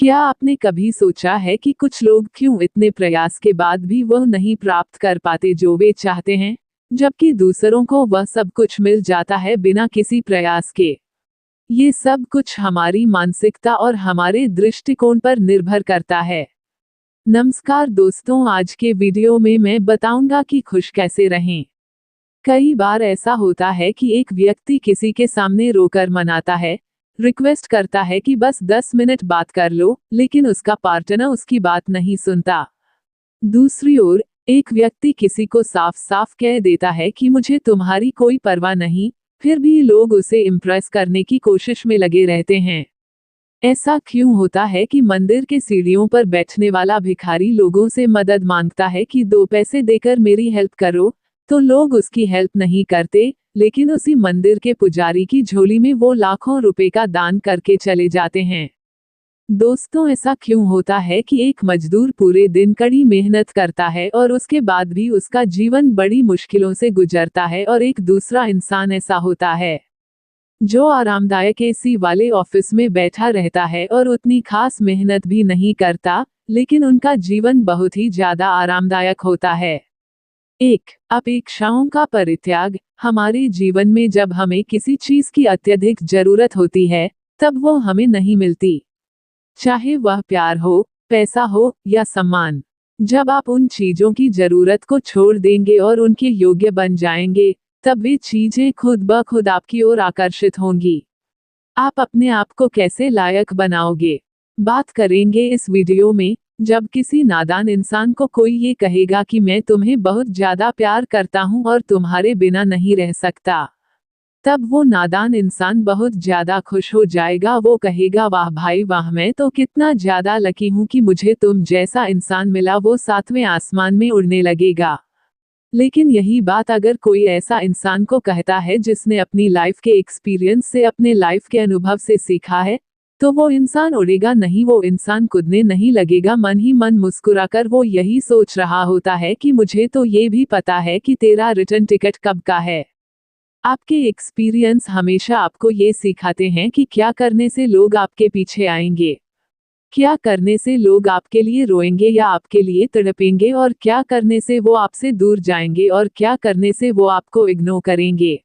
क्या आपने कभी सोचा है कि कुछ लोग क्यों इतने प्रयास के बाद भी वह नहीं प्राप्त कर पाते जो वे चाहते हैं, जबकि दूसरों को वह सब कुछ मिल जाता है बिना किसी प्रयास के? ये सब कुछ हमारी मानसिकता और हमारे दृष्टिकोण पर निर्भर करता है। नमस्कार दोस्तों, आज के वीडियो में मैं बताऊंगा कि खुश कैसे रहें। कई बार ऐसा होता है कि एक व्यक्ति किसी के सामने रोकर मनाता है, रिक्वेस्ट करता है कि बस 10 मिनट बात कर लो, लेकिन उसका पार्टनर उसकी बात नहीं सुनता। दूसरी ओर, एक व्यक्ति किसी को साफ साफ कह देता है कि मुझे तुम्हारी कोई परवाह नहीं, फिर भी लोग उसे इम्प्रेस करने की कोशिश में लगे रहते हैं। ऐसा क्यों होता है कि मंदिर के सीढ़ियों पर बैठने वाला भिखारी लोगों से मदद मांगता है कि 2 पैसे देकर मेरी हेल्प करो, तो लोग उसकी हेल्प नहीं करते, लेकिन उसी मंदिर के पुजारी की झोली में वो लाखों रुपए का दान करके चले जाते हैं। दोस्तों, ऐसा क्यों होता है कि एक मजदूर पूरे दिन कड़ी मेहनत करता है और उसके बाद भी उसका जीवन बड़ी मुश्किलों से गुजरता है, और एक दूसरा इंसान ऐसा होता है जो आरामदायक एसी वाले ऑफिस में बैठा रहता है और उतनी खास मेहनत भी नहीं करता, लेकिन उनका जीवन बहुत ही ज्यादा आरामदायक होता है। एक अपेक्षाओं का परित्याग। हमारे जीवन में जब हमें किसी चीज की अत्यधिक जरूरत होती है, तब वो हमें नहीं मिलती, चाहे वह प्यार हो, पैसा हो या सम्मान। जब आप उन चीजों की जरूरत को छोड़ देंगे और उनके योग्य बन जाएंगे, तब वे चीजें खुद ब खुद आपकी ओर आकर्षित होंगी। आप अपने आप को कैसे लायक बनाओगे, बात करेंगे इस वीडियो में। जब किसी नादान इंसान को कोई ये कहेगा कि मैं तुम्हें बहुत ज्यादा प्यार करता हूँ और तुम्हारे बिना नहीं रह सकता, तब वो नादान इंसान बहुत ज्यादा खुश हो जाएगा। वो कहेगा, वाह भाई वाह, मैं तो कितना ज्यादा लकी हूँ कि मुझे तुम जैसा इंसान मिला। वो 7वें आसमान में उड़ने लगेगा। लेकिन यही बात अगर कोई ऐसा इंसान को कहता है जिसने अपनी लाइफ के एक्सपीरियंस से, अपने लाइफ के अनुभव से सीखा है, तो वो इंसान उड़ेगा नहीं, वो इंसान कूदने नहीं लगेगा। मन ही मन मुस्कुराकर वो यही सोच रहा होता है कि मुझे तो ये भी पता है कि तेरा रिटर्न टिकट कब का है। आपके एक्सपीरियंस हमेशा आपको ये सिखाते हैं कि क्या करने से लोग आपके पीछे आएंगे, क्या करने से लोग आपके लिए रोएंगे या आपके लिए तड़पेंगे, और क्या करने से वो आपसे दूर जाएंगे, और क्या करने से वो आपको इग्नोर करेंगे।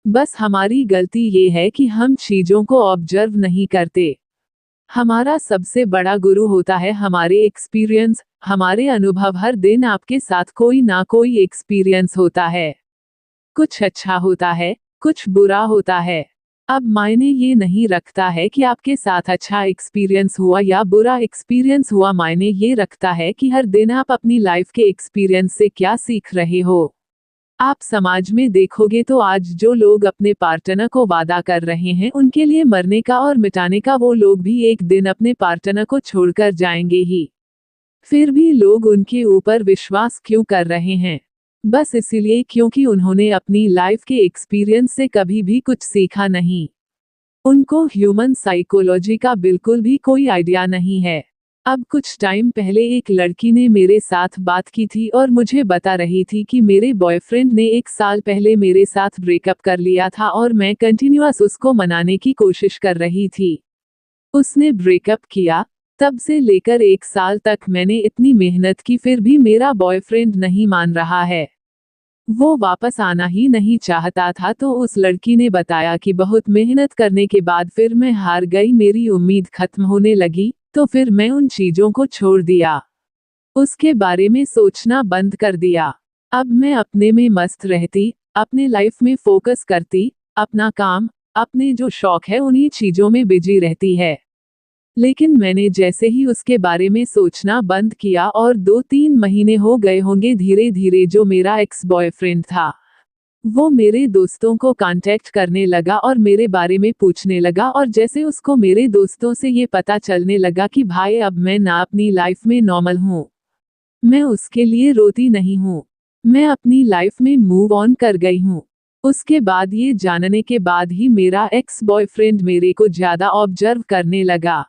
बस हमारी गलती ये है कि हम चीजों को ऑब्जर्व नहीं करते। हमारा सबसे बड़ा गुरु होता है हमारे एक्सपीरियंस, हमारे अनुभव। हर दिन आपके साथ कोई ना कोई एक्सपीरियंस होता है, कुछ अच्छा होता है, कुछ बुरा होता है। अब मायने ये नहीं रखता है कि आपके साथ अच्छा एक्सपीरियंस हुआ या बुरा एक्सपीरियंस हुआ, मायने ये रखता है कि हर दिन आप अपनी लाइफ के एक्सपीरियंस से क्या सीख रहे हो। आप समाज में देखोगे तो आज जो लोग अपने पार्टनर को वादा कर रहे हैं उनके लिए मरने का और मिटाने का, वो लोग भी एक दिन अपने पार्टनर को छोड़कर जाएंगे ही। फिर भी लोग उनके ऊपर विश्वास क्यों कर रहे हैं? बस इसलिए क्योंकि उन्होंने अपनी लाइफ के एक्सपीरियंस से कभी भी कुछ सीखा नहीं। उनको ह्यूमन साइकोलॉजी का बिल्कुल भी कोई आइडिया नहीं है। अब कुछ टाइम पहले एक लड़की ने मेरे साथ बात की थी और मुझे बता रही थी कि मेरे बॉयफ्रेंड ने 1 साल पहले मेरे साथ ब्रेकअप कर लिया था और मैं कंटिन्यूअस उसको मनाने की कोशिश कर रही थी। उसने ब्रेकअप किया, तब से लेकर 1 साल तक मैंने इतनी मेहनत की, फिर भी मेरा बॉयफ्रेंड नहीं मान रहा है। वो वापस आना ही नहीं चाहता था। तो उस लड़की ने बताया कि बहुत मेहनत करने के बाद फिर मैं हार गई, मेरी उम्मीद खत्म होने लगी, तो फिर मैं उन चीजों को छोड़ दिया, उसके बारे में सोचना बंद कर दिया। अब मैं अपने में मस्त रहती, अपने लाइफ में फोकस करती, अपना काम, अपने जो शौक है उन्हीं चीजों में बिजी रहती है। लेकिन मैंने जैसे ही उसके बारे में सोचना बंद किया, और 2-3 महीने हो गए होंगे, धीरे धीरे जो मेरा एक्स बॉयफ्रेंड था वो मेरे दोस्तों को कांटेक्ट करने लगा और मेरे बारे में पूछने लगा। और जैसे उसको मेरे दोस्तों से ये पता चलने लगा कि भाई अब मैं ना अपनी लाइफ में नॉर्मल हूँ, मैं उसके लिए रोती नहीं हूँ, मैं अपनी लाइफ में मूव ऑन कर गई हूँ। उसके बाद ये जानने के बाद ही मेरा एक्स बॉयफ्रेंड मेरे को ज्यादा ऑब्जर्व करने लगा,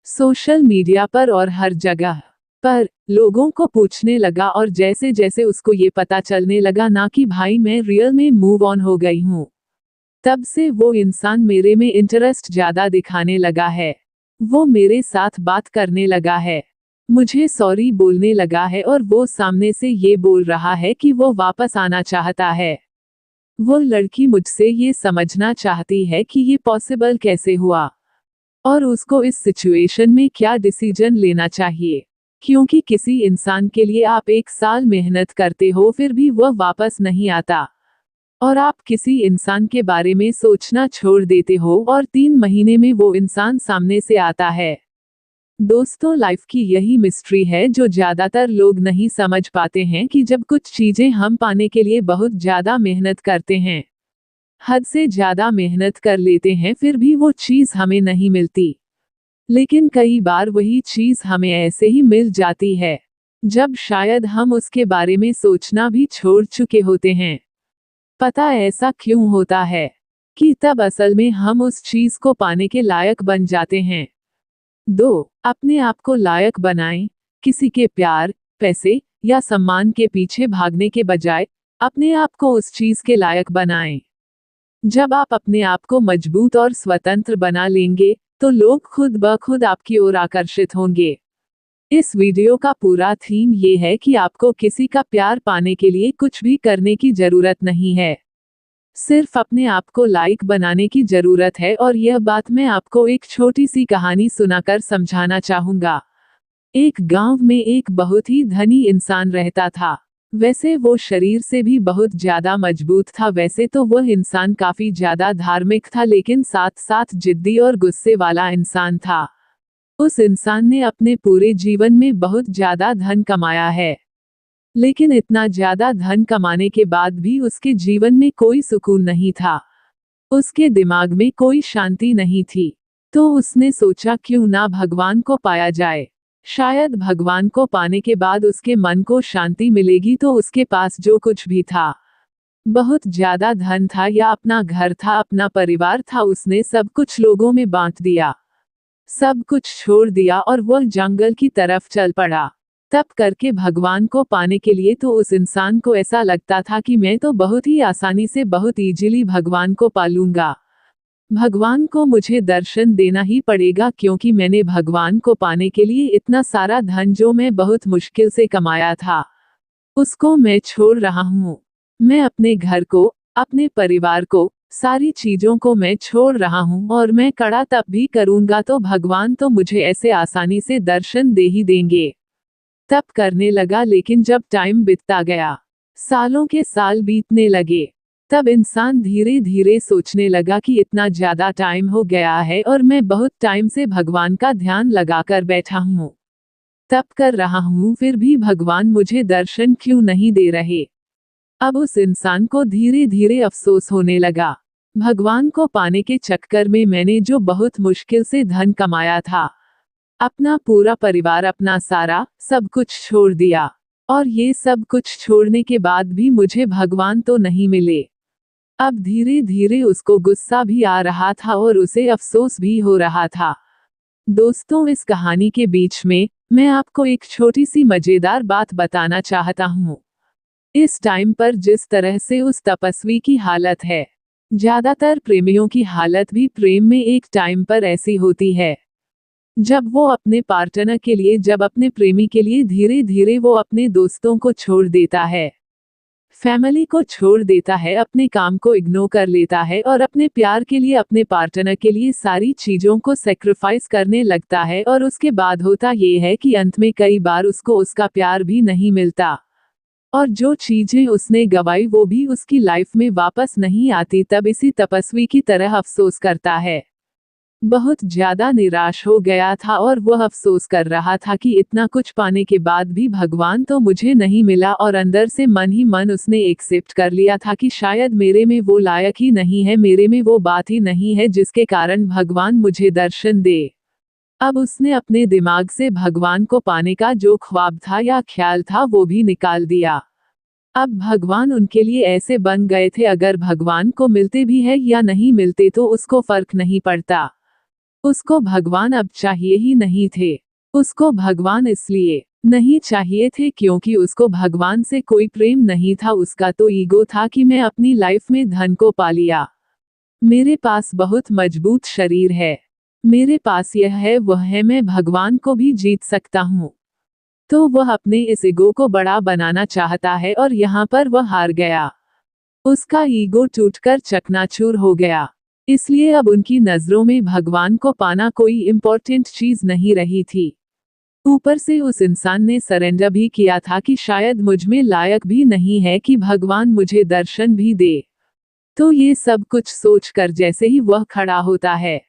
सोशल मीडिया पर और हर जगह पर लोगों को पूछने लगा। और जैसे जैसे उसको ये पता चलने लगा ना कि भाई मैं रियल में मूव ऑन हो गई हूँ, तब से वो इंसान मेरे में इंटरेस्ट ज्यादा दिखाने लगा है। वो मेरे साथ बात करने लगा है, मुझे सॉरी बोलने लगा है और वो सामने से ये बोल रहा है कि वो वापस आना चाहता है। वो लड़की मुझसे ये समझना चाहती है कि ये पॉसिबल कैसे हुआ और उसको इस सिचुएशन में क्या डिसीजन लेना चाहिए, क्योंकि किसी इंसान के लिए आप 1 साल मेहनत करते हो फिर भी वह वापस नहीं आता और आप किसी इंसान के बारे में सोचना छोड़ देते हो और 3 महीने में वो इंसान सामने से आता है। दोस्तों, लाइफ की यही मिस्ट्री है जो ज्यादातर लोग नहीं समझ पाते हैं कि जब कुछ चीजें हम पाने के लिए बहुत ज्यादा मेहनत करते हैं, हद से ज्यादा मेहनत कर लेते हैं, फिर भी वो चीज हमें नहीं मिलती। लेकिन कई बार वही चीज हमें ऐसे ही मिल जाती है जब शायद हम उसके बारे में सोचना भी छोड़ चुके होते हैं। पता ऐसा क्यों होता है कि तब असल में हम उस चीज को पाने के लायक बन जाते हैं। 2. अपने आप को लायक बनाएं। किसी के प्यार, पैसे या सम्मान के पीछे भागने के बजाय अपने आप को उस चीज के लायक बनाएं। जब आप अपने आप को मजबूत और स्वतंत्र बना लेंगे तो लोग खुद ब खुद आपकी ओर आकर्षित होंगे। इस वीडियो का पूरा थीम ये है कि आपको किसी का प्यार पाने के लिए कुछ भी करने की जरूरत नहीं है, सिर्फ अपने आप को लायक बनाने की जरूरत है। और यह बात मैं आपको एक छोटी सी कहानी सुनाकर समझाना चाहूंगा। एक गांव में एक बहुत ही धनी इंसान रहता था। वैसे वो शरीर से भी बहुत ज्यादा मजबूत था। वैसे तो वह इंसान काफी ज्यादा धार्मिक था, लेकिन साथ साथ जिद्दी और गुस्से वाला इंसान था। उस इंसान ने अपने पूरे जीवन में बहुत ज्यादा धन कमाया है, लेकिन इतना ज्यादा धन कमाने के बाद भी उसके जीवन में कोई सुकून नहीं था। उसके दिमाग में कोई शांति नहीं थी। तो उसने सोचा क्यों ना भगवान को पाया जाए, शायद भगवान को पाने के बाद उसके मन को शांति मिलेगी। तो उसके पास जो कुछ भी था, बहुत ज्यादा धन था या अपना घर था, अपना परिवार था, उसने सब कुछ लोगों में बांट दिया, सब कुछ छोड़ दिया और वह जंगल की तरफ चल पड़ा। तब करके भगवान को पाने के लिए तो उस इंसान को ऐसा लगता था कि मैं तो बहुत ही आसानी से, बहुत इजीली भगवान को पा लूंगा। भगवान को मुझे दर्शन देना ही पड़ेगा, क्योंकि मैंने भगवान को पाने के लिए इतना सारा धन जो मैं बहुत मुश्किल से कमाया था, उसको मैं छोड़ रहा हूँ। मैं अपने घर को, अपने परिवार को, सारी चीजों को मैं छोड़ रहा हूँ और मैं कड़ा तप भी करूंगा तो भगवान तो मुझे ऐसे आसानी से दर्शन दे ही देंगे। तप करने लगा, लेकिन जब टाइम बीतता गया, सालों के साल बीतने लगे, तब इंसान धीरे धीरे सोचने लगा कि इतना ज्यादा टाइम हो गया है और मैं बहुत टाइम से भगवान का ध्यान लगाकर बैठा हूँ, तप कर रहा हूँ, फिर भी भगवान मुझे दर्शन क्यों नहीं दे रहे। अब उस इंसान को धीरे धीरे अफसोस होने लगा। भगवान को पाने के चक्कर में मैंने जो बहुत मुश्किल से धन कमाया था, अपना पूरा परिवार, अपना सारा सब कुछ छोड़ दिया, और ये सब कुछ छोड़ने के बाद भी मुझे भगवान तो नहीं मिले। अब धीरे धीरे उसको गुस्सा भी आ रहा था और उसे अफसोस भी हो रहा था। दोस्तों, इस कहानी के बीच में मैं आपको एक छोटी सी मजेदार बात बताना चाहता हूँ। इस टाइम पर जिस तरह से उस तपस्वी की हालत है, ज्यादातर प्रेमियों की हालत भी प्रेम में एक टाइम पर ऐसी होती है, जब वो अपने पार्टनर के लिए, जब अपने प्रेमी के लिए धीरे धीरे वो अपने दोस्तों को छोड़ देता है, फैमिली को छोड़ देता है, अपने काम को इग्नोर कर लेता है और अपने प्यार के लिए, अपने पार्टनर के लिए सारी चीजों को सेक्रीफाइस करने लगता है। और उसके बाद होता ये है कि अंत में कई बार उसको उसका प्यार भी नहीं मिलता और जो चीजें उसने गंवाई वो भी उसकी लाइफ में वापस नहीं आती। तब इसी तपस्वी की तरह अफसोस करता है, बहुत ज्यादा निराश हो गया था और वह अफसोस कर रहा था कि इतना कुछ पाने के बाद भी भगवान तो मुझे नहीं मिला। और अंदर से मन ही मन उसने एक्सेप्ट कर लिया था कि शायद मेरे में वो लायक ही नहीं है, मेरे में वो बात ही नहीं है जिसके कारण भगवान मुझे दर्शन दे। अब उसने अपने दिमाग से भगवान को पाने का जो ख्वाब था या ख्याल था वो भी निकाल दिया। अब भगवान उनके लिए ऐसे बन गए थे, अगर भगवान को मिलते भी है या नहीं मिलते तो उसको फर्क नहीं पड़ता। उसको भगवान अब चाहिए ही नहीं थे। उसको भगवान इसलिए नहीं चाहिए थे क्योंकि उसको भगवान से कोई प्रेम नहीं था, उसका तो ईगो था कि मैं अपनी लाइफ में धन को पा लिया, मेरे पास बहुत मजबूत शरीर है, मेरे पास यह है वह है, मैं भगवान को भी जीत सकता हूँ। तो वह अपने इस ईगो को बड़ा बनाना चाहता है और यहाँ पर वह हार गया। उसका ईगो टूटकर चकनाचूर हो गया। इसलिए अब उनकी नजरों में भगवान को पाना कोई इम्पोर्टेंट चीज नहीं रही थी। ऊपर से उस इंसान ने सरेंडर भी किया था कि शायद मुझ में लायक भी नहीं है कि भगवान मुझे दर्शन भी दे। तो ये सब कुछ सोचकर जैसे ही वह खड़ा होता है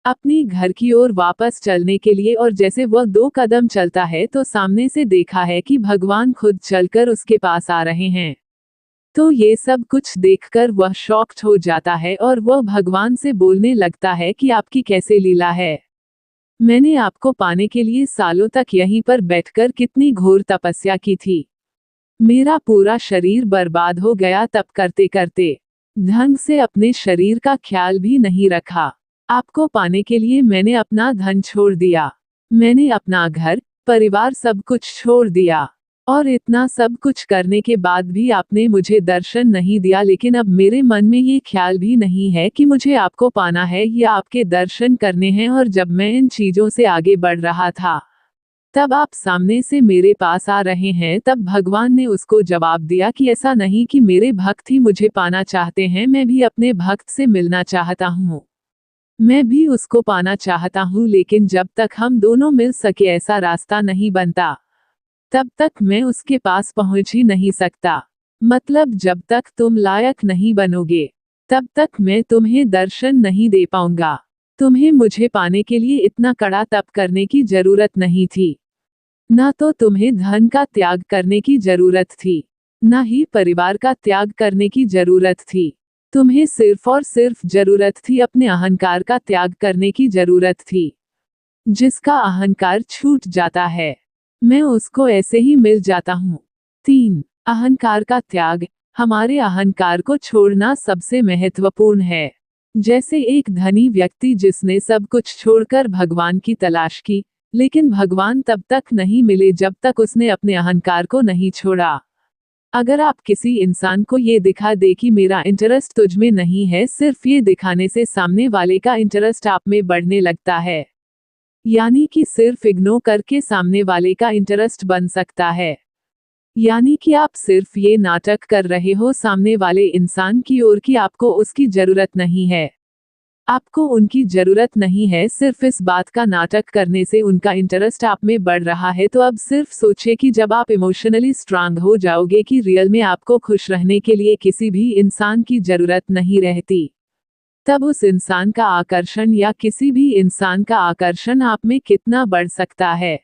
अपनी घर की ओर वापस चलने के लिए, और जैसे वह 2 कदम चलता है तो सामने से देखा है कि भगवान खुद चलकर उसके पास आ रहे हैं। तो ये सब कुछ देखकर वह शॉक्ड हो जाता है और वह भगवान से बोलने लगता है कि आपकी कैसे लीला है। मैंने आपको पाने के लिए सालों तक यहीं पर बैठकर कितनी घोर तपस्या की थी। मेरा पूरा शरीर बर्बाद हो गया तप करते करते। ढंग से अपने शरीर का ख्याल भी नहीं रखा। आपको पाने के लिए मैंने अपना धन छोड़ दिया। मैंने अपना घर, परिवार सब कुछ छोड़ दिया। और इतना सब कुछ करने के बाद भी आपने मुझे दर्शन नहीं दिया। लेकिन अब मेरे मन में ये ख्याल भी नहीं है कि मुझे आपको पाना है या आपके दर्शन करने हैं। और जब मैं इन चीजों से आगे बढ़ रहा था तब आप सामने से मेरे पास आ रहे हैं। तब भगवान ने उसको जवाब दिया कि ऐसा नहीं कि मेरे भक्त ही मुझे पाना चाहते हैं, मैं भी अपने भक्त से मिलना चाहता हूँ। मैं भी उसको पाना चाहता हूँ, लेकिन जब तक हम दोनों मिल सके ऐसा रास्ता नहीं बनता तब तक मैं उसके पास पहुंच ही नहीं सकता। मतलब जब तक तुम लायक नहीं बनोगे तब तक मैं तुम्हें दर्शन नहीं दे पाऊंगा। तुम्हें मुझे पाने के लिए इतना कड़ा तप करने की जरूरत नहीं थी। ना तो तुम्हें धन का त्याग करने की जरूरत थी, ना ही परिवार का त्याग करने की जरूरत थी। तुम्हें सिर्फ और सिर्फ जरूरत थी अपने अहंकार का त्याग करने की जरूरत थी। जिसका अहंकार छूट जाता है मैं उसको ऐसे ही मिल जाता हूँ। 3. अहंकार का त्याग। हमारे अहंकार को छोड़ना सबसे महत्वपूर्ण है। जैसे एक धनी व्यक्ति जिसने सब कुछ छोड़कर भगवान की तलाश की, लेकिन भगवान तब तक नहीं मिले जब तक उसने अपने अहंकार को नहीं छोड़ा। अगर आप किसी इंसान को ये दिखा दे कि मेरा इंटरेस्ट तुझ में नहीं है, सिर्फ ये दिखाने से सामने वाले का इंटरेस्ट आप में बढ़ने लगता है। यानी कि सिर्फ इग्नोर करके सामने वाले का इंटरेस्ट बन सकता है। यानी कि आप सिर्फ ये नाटक कर रहे हो सामने वाले इंसान की ओर कि आपको उसकी जरूरत नहीं है। आपको उनकी जरूरत नहीं है, सिर्फ इस बात का नाटक करने से उनका इंटरेस्ट आप में बढ़ रहा है। तो अब सिर्फ सोचिए कि जब आप इमोशनली स्ट्रांग हो जाओगे कि रियल में आपको खुश रहने के लिए किसी भी इंसान की जरूरत नहीं रहती, तब उस इंसान का आकर्षण या किसी भी इंसान का आकर्षण आप में कितना बढ़ सकता है।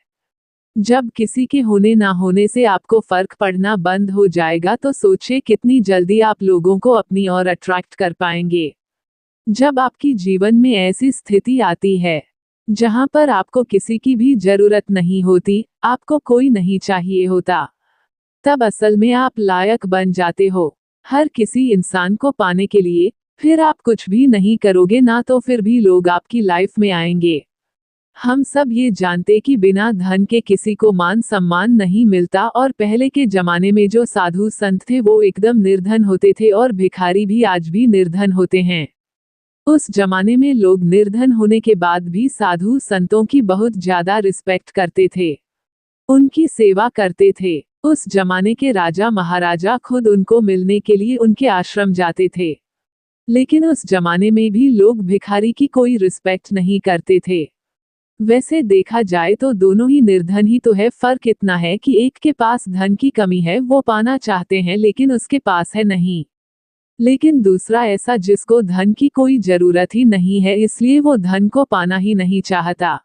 जब किसी के होने ना होने से आपको फर्क पड़ना बंद हो जाएगा तो सोचिए कितनी जल्दी आप लोगों को अपनी ओर अट्रैक्ट कर पाएंगे। जब आपकी जीवन में ऐसी स्थिति आती है जहां पर आपको किसी की भी जरूरत नहीं होती, आपको कोई नहीं चाहिए होता, तब असल में आप लायक बन जाते हो हर किसी इंसान को पाने के लिए। फिर आप कुछ भी नहीं करोगे ना, तो फिर भी लोग आपकी लाइफ में आएंगे। हम सब ये जानते कि बिना धन के किसी को मान सम्मान नहीं मिलता, और पहले के जमाने में जो साधु संत थे वो एकदम निर्धन होते थे, और भिखारी भी आज भी निर्धन होते हैं। उस जमाने में लोग निर्धन होने के बाद भी साधु संतों की बहुत ज्यादा रिस्पेक्ट करते थे, उनकी सेवा करते थे। उस जमाने के राजा महाराजा खुद उनको मिलने के लिए उनके आश्रम जाते थे। लेकिन उस जमाने में भी लोग भिखारी की कोई रिस्पेक्ट नहीं करते थे। वैसे देखा जाए तो दोनों ही निर्धन ही तो है, फर्क इतना है कि एक के पास धन की कमी है, वो पाना चाहते हैं लेकिन उसके पास है नहीं। लेकिन दूसरा ऐसा जिसको धन की कोई जरूरत ही नहीं है, इसलिए वो धन को पाना ही नहीं चाहता,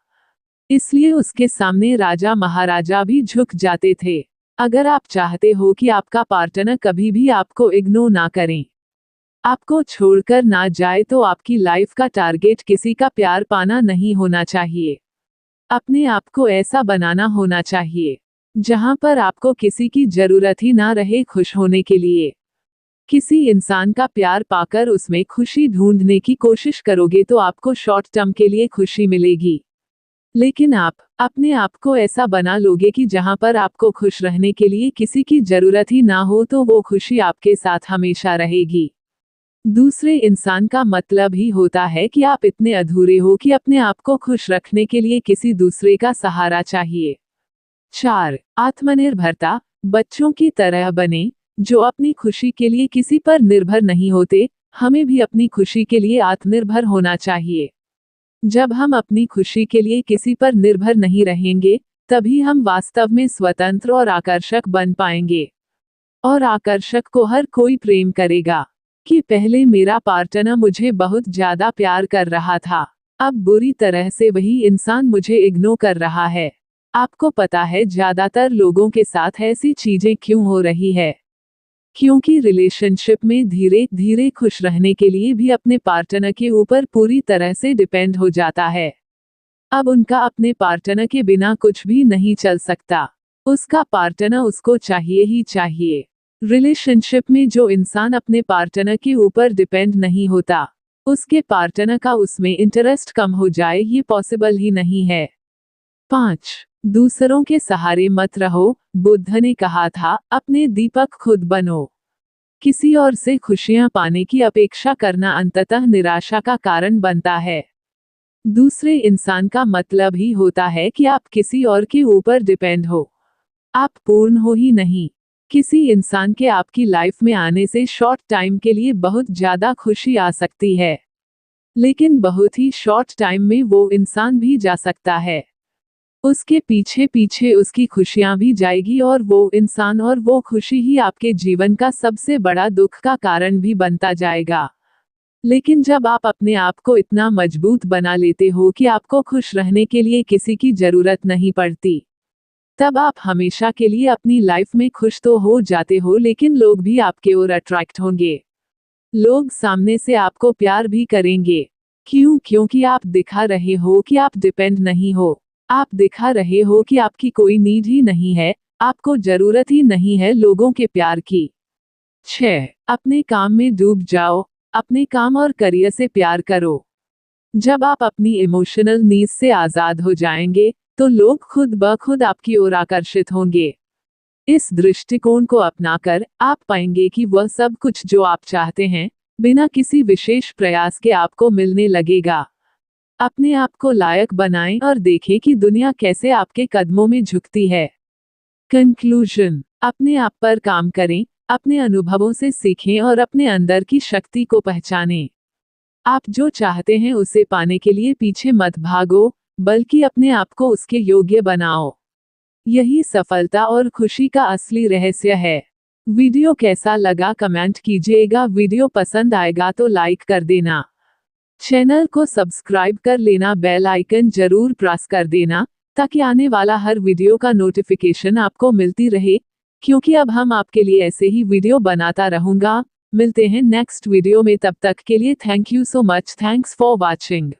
इसलिए उसके सामने राजा महाराजा भी झुक जाते थे। अगर आप चाहते हो कि आपका पार्टनर कभी भी आपको इग्नोर ना करें, आपको छोड़कर ना जाए, तो आपकी लाइफ का टारगेट किसी का प्यार पाना नहीं होना चाहिए। अपने आप को ऐसा बनाना होना चाहिए जहां पर आपको किसी की जरूरत ही ना रहे खुश होने के लिए। किसी इंसान का प्यार पाकर उसमें खुशी ढूंढने की कोशिश करोगे तो आपको शॉर्ट टर्म के लिए खुशी मिलेगी, लेकिन आप अपने आप को ऐसा बना लोगे कि जहां पर आपको खुश रहने के लिए किसी की जरूरत ही ना हो, तो वो खुशी आपके साथ हमेशा रहेगी। दूसरे इंसान का मतलब ही होता है कि आप इतने अधूरे हो कि अपने आप को खुश रखने के लिए किसी दूसरे का सहारा चाहिए। 4. आत्मनिर्भरता। बच्चों की तरह बने, जो अपनी खुशी के लिए किसी पर निर्भर नहीं होते। हमें भी अपनी खुशी के लिए आत्मनिर्भर होना चाहिए। जब हम अपनी खुशी के लिए किसी पर निर्भर नहीं रहेंगे, तभी हम वास्तव में स्वतंत्र और आकर्षक बन पाएंगे। और आकर्षक को हर कोई प्रेम करेगा। कि पहले मेरा पार्टनर मुझे बहुत ज्यादा प्यार कर रहा था, अब बुरी तरह से वही इंसान मुझे इग्नोर कर रहा है। आपको पता है ज्यादातर लोगों के साथ ऐसी चीजें क्यों हो रही है? क्योंकि रिलेशनशिप में धीरे धीरे खुश रहने के लिए भी अपने पार्टनर के ऊपर पूरी तरह से डिपेंड हो जाता है। अब उनका अपने पार्टनर के बिना कुछ भी नहीं चल सकता। उसका पार्टनर उसको चाहिए ही चाहिए। रिलेशनशिप में जो इंसान अपने पार्टनर के ऊपर डिपेंड नहीं होता, उसके पार्टनर का उसमें इंटरेस्ट कम हो जाए, ये पॉसिबल ही नहीं है। 5. दूसरों के सहारे मत रहो। बुद्ध ने कहा था, अपने दीपक खुद बनो। किसी और से खुशियां पाने की अपेक्षा करना अंततः निराशा का कारण बनता है। दूसरे इंसान का मतलब ही होता है कि आप किसी और के ऊपर डिपेंड हो। आप पूर्ण हो ही नहीं। किसी इंसान के आपकी लाइफ में आने से शॉर्ट टाइम के लिए बहुत ज्यादा खुशी आ सकती है, लेकिन बहुत ही शॉर्ट टाइम में वो इंसान भी जा सकता है। उसके पीछे पीछे उसकी खुशियां भी जाएगी और वो इंसान और वो खुशी ही आपके जीवन का सबसे बड़ा दुख का कारण भी बनता जाएगा। लेकिन जब आप अपने आप को इतना मजबूत बना लेते हो कि आपको खुश रहने के लिए किसी की जरूरत नहीं पड़ती, तब आप हमेशा के लिए अपनी लाइफ में खुश तो हो जाते हो, लेकिन लोग भी आपके ओर अट्रैक्ट होंगे। लोग सामने से आपको प्यार भी करेंगे। क्यों? क्योंकि आप दिखा रहे हो कि आप डिपेंड नहीं हो। आप दिखा रहे हो कि आपकी कोई नीड ही नहीं है, आपको जरूरत ही नहीं है लोगों के प्यार की। 6. अपने काम में डूब जाओ। अपने काम और करियर से प्यार करो। जब आप अपनी इमोशनल नीड्स से आजाद हो जाएंगे, तो लोग खुद ब खुद आपकी ओर आकर्षित होंगे। इस दृष्टिकोण को अपनाकर आप पाएंगे कि वह सब कुछ जो आप चाहते हैं, बिना किसी विशेष प्रयास के आपको मिलने लगेगा। अपने आप को लायक बनाएं और देखें कि दुनिया कैसे आपके कदमों में झुकती है। कंक्लूजन। अपने आप पर काम करें, अपने अनुभवों से सीखें और अपने अंदर की शक्ति को पहचानें। आप जो चाहते हैं उसे पाने के लिए पीछे मत भागो, बल्कि अपने आप को उसके योग्य बनाओ। यही सफलता और खुशी का असली रहस्य है। वीडियो कैसा लगा कमेंट कीजिएगा। वीडियो पसंद आएगा तो लाइक कर देना। चैनल को सब्सक्राइब कर लेना, बेल आइकन जरूर प्रेस कर देना, ताकि आने वाला हर वीडियो का नोटिफिकेशन आपको मिलती रहे, क्योंकि अब हम आपके लिए ऐसे ही वीडियो बनाता रहूंगा। मिलते हैं नेक्स्ट वीडियो में, तब तक के लिए thank you so much. Thanks for watching.